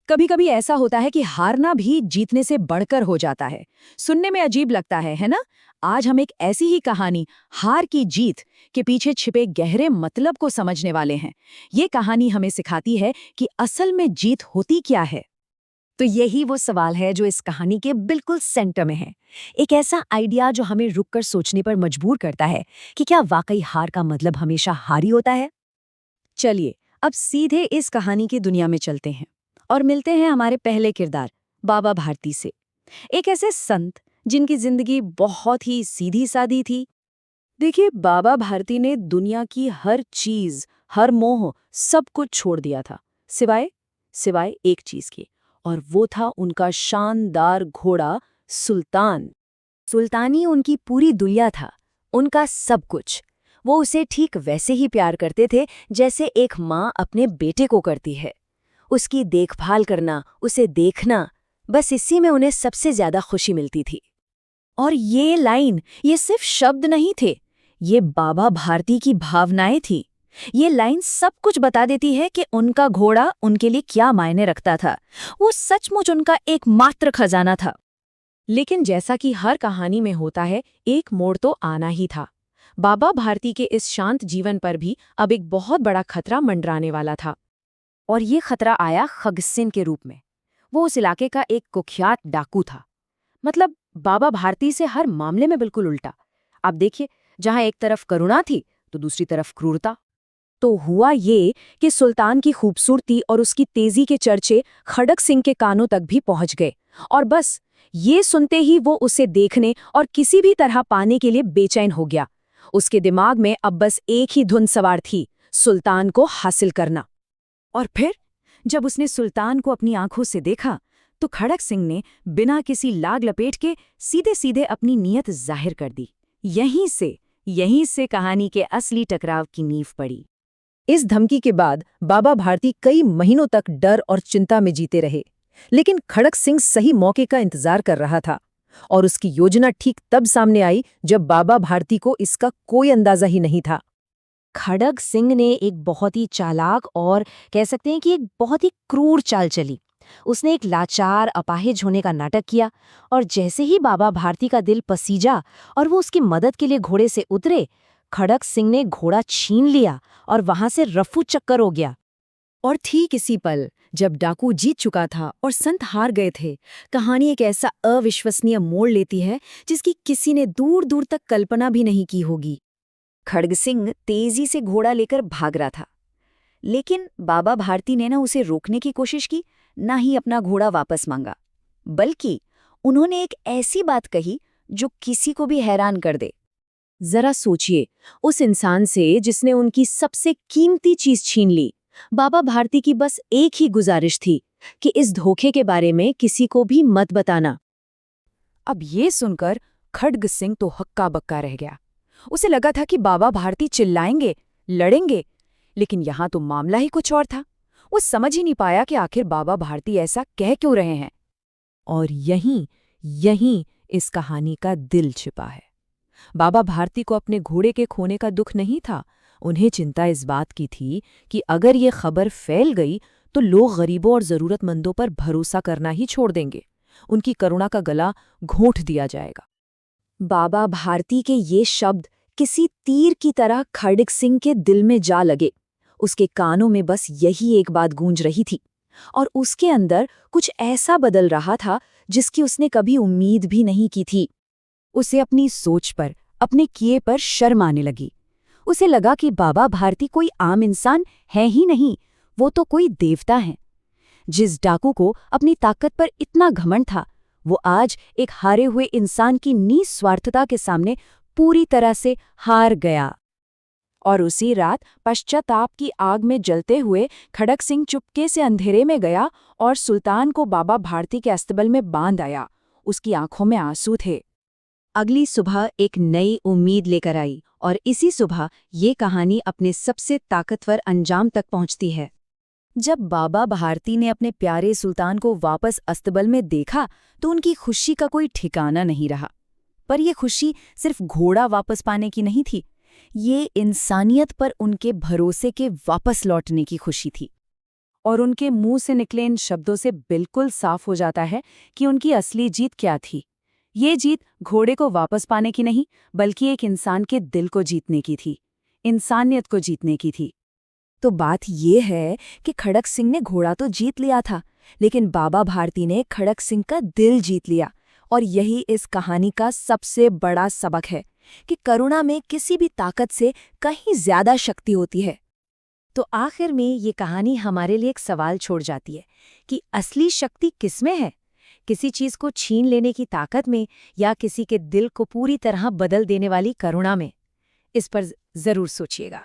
कभी कभी ऐसा होता है कि हारना भी जीतने से बढ़कर हो जाता है। सुनने में अजीब लगता है ना? आज हम एक ऐसी ही कहानी, हार की जीत के पीछे छिपे गहरे मतलब को समझने वाले हैं। ये कहानी हमें सिखाती है कि असल में जीत होती क्या है। तो यही वो सवाल है जो इस कहानी के बिल्कुल सेंटर में है। एक ऐसा आइडिया जो हमें रुककर सोचने पर मजबूर करता है कि क्या वाकई हार का मतलब हमेशा हार ही होता है। चलिए, अब सीधे इस कहानी की दुनिया में चलते हैं और मिलते हैं हमारे पहले किरदार बाबा भारती से। एक ऐसे संत जिनकी जिंदगी बहुत ही सीधी सादी थी। देखिए, बाबा भारती ने दुनिया की हर चीज, हर मोह, सब कुछ छोड़ दिया था, सिवाय सिवाय एक चीज की, और वो था उनका शानदार घोड़ा सुल्तान। सुल्तानी उनकी पूरी दुनिया था, उनका सब कुछ। वो उसे ठीक वैसे ही प्यार करते थे जैसे एक माँ अपने बेटे को करती है। उसकी देखभाल करना, उसे देखना, बस इसी में उन्हें सबसे ज्यादा खुशी मिलती थी। और ये लाइन, ये सिर्फ शब्द नहीं थे, ये बाबा भारती की भावनाएं थी। ये लाइन सब कुछ बता देती है कि उनका घोड़ा उनके लिए क्या मायने रखता था। वो सचमुच उनका एकमात्र खजाना था। लेकिन जैसा कि हर कहानी में होता है, एक मोड़ तो आना ही था। बाबा भारती के इस शांत जीवन पर भी अब एक बहुत बड़ा खतरा मंडराने वाला था। और ये खतरा आया खगसिन के रूप में। वो उस इलाके का एक कुख्यात डाकू था। मतलब बाबा भारती से हर मामले में बिल्कुल उल्टा। आप देखिए, जहां एक तरफ करुणा थी तो दूसरी तरफ क्रूरता। तो हुआ ये कि सुल्तान की खूबसूरती और उसकी तेजी के चर्चे खड़क सिंह के कानों तक भी पहुंच गए। और बस ये सुनते ही वो उसे देखने और किसी भी तरह पाने के लिए बेचैन हो गया। उसके दिमाग में अब बस एक ही धुन सवार थी, सुल्तान को हासिल करना। और फिर जब उसने सुल्तान को अपनी आंखों से देखा, तो खड़क सिंह ने बिना किसी लाग लपेट के सीधे सीधे अपनी नीयत जाहिर कर दी। यहीं से कहानी के असली टकराव की नींव पड़ी। इस धमकी के बाद बाबा भारती कई महीनों तक डर और चिंता में जीते रहे। लेकिन खड़क सिंह सही मौके का इंतजार कर रहा था, और उसकी योजना ठीक तब सामने आई जब बाबा भारती को इसका कोई अंदाजा ही नहीं था। खड़ग सिंह ने एक बहुत ही चालाक और कह सकते हैं कि एक बहुत ही क्रूर चाल चली। उसने एक लाचार अपाहिज होने का नाटक किया, और जैसे ही बाबा भारती का दिल पसीजा और वो उसकी मदद के लिए घोड़े से उतरे, खड़ग सिंह ने घोड़ा छीन लिया और वहां से रफू चक्कर हो गया। और ठीक इसी पल, जब डाकू जीत चुका था और संत हार गए थे, कहानी एक ऐसा अविश्वसनीय मोड़ लेती है जिसकी किसी ने दूर दूर तक कल्पना भी नहीं की होगी। खड़ग सिंह तेजी से घोड़ा लेकर भाग रहा था, लेकिन बाबा भारती ने ना उसे रोकने की कोशिश की, ना ही अपना घोड़ा वापस मांगा। बल्कि उन्होंने एक ऐसी बात कही जो किसी को भी हैरान कर दे। जरा सोचिए, उस इंसान से जिसने उनकी सबसे कीमती चीज छीन ली, बाबा भारती की बस एक ही गुजारिश थी कि इस धोखे के बारे में किसी को भी मत बताना। अब ये सुनकर खड़ग सिंह तो हक्का बक्का रह गया। उसे लगा था कि बाबा भारती चिल्लाएंगे, लड़ेंगे, लेकिन यहां तो मामला ही कुछ और था। वो समझ ही नहीं पाया कि आखिर बाबा भारती ऐसा कह क्यों रहे हैं। और यहीं इस कहानी का दिल छिपा है। बाबा भारती को अपने घोड़े के खोने का दुख नहीं था। उन्हें चिंता इस बात की थी कि अगर ये खबर फैल गई तो लोग गरीबों और जरूरतमंदों पर भरोसा करना ही छोड़ देंगे। उनकी करुणा का गला घोंट दिया जाएगा। बाबा भारती के ये शब्द किसी तीर की तरह खड़ग सिंह के दिल में जा लगे। उसके कानों में बस यही एक बात गूंज रही थी, और उसके अंदर कुछ ऐसा बदल रहा था जिसकी उसने कभी उम्मीद भी नहीं की थी। उसे अपनी सोच पर, अपने किए पर शर्म आने लगी। उसे लगा कि बाबा भारती कोई आम इंसान है ही नहीं, वो तो कोई देवता है। जिस डाकू को अपनी ताकत पर इतना घमंड था, वो आज एक हारे हुए इंसान की निस्वार्थता के सामने पूरी तरह से हार गया। और उसी रात पश्चाताप की आग में जलते हुए खड़ग सिंह चुपके से अंधेरे में गया और सुल्तान को बाबा भारती के अस्तबल में बांध आया। उसकी आंखों में आंसू थे। अगली सुबह एक नई उम्मीद लेकर आई, और इसी सुबह ये कहानी अपने सबसे ताकतवर अंजाम तक पहुंचती है। जब बाबा भारती ने अपने प्यारे सुल्तान को वापस अस्तबल में देखा तो उनकी खुशी का कोई ठिकाना नहीं रहा। पर यह खुशी सिर्फ घोड़ा वापस पाने की नहीं थी, ये इंसानियत पर उनके भरोसे के वापस लौटने की खुशी थी। और उनके मुंह से निकले इन शब्दों से बिल्कुल साफ हो जाता है कि उनकी असली जीत क्या थी। ये जीत घोड़े को वापस पाने की नहीं, बल्कि एक इंसान के दिल को जीतने की थी, इंसानियत को जीतने की थी। तो बात ये है कि खड़क सिंह ने घोड़ा तो जीत लिया था, लेकिन बाबा भारती ने खड़क सिंह का दिल जीत लिया। और यही इस कहानी का सबसे बड़ा सबक है कि करुणा में किसी भी ताकत से कहीं ज्यादा शक्ति होती है। तो आखिर में ये कहानी हमारे लिए एक सवाल छोड़ जाती है कि असली शक्ति किसमें है? किसी चीज को छीन लेने की ताकत में, या किसी के दिल को पूरी तरह बदल देने वाली करुणा में? इस पर जरूर सोचिएगा।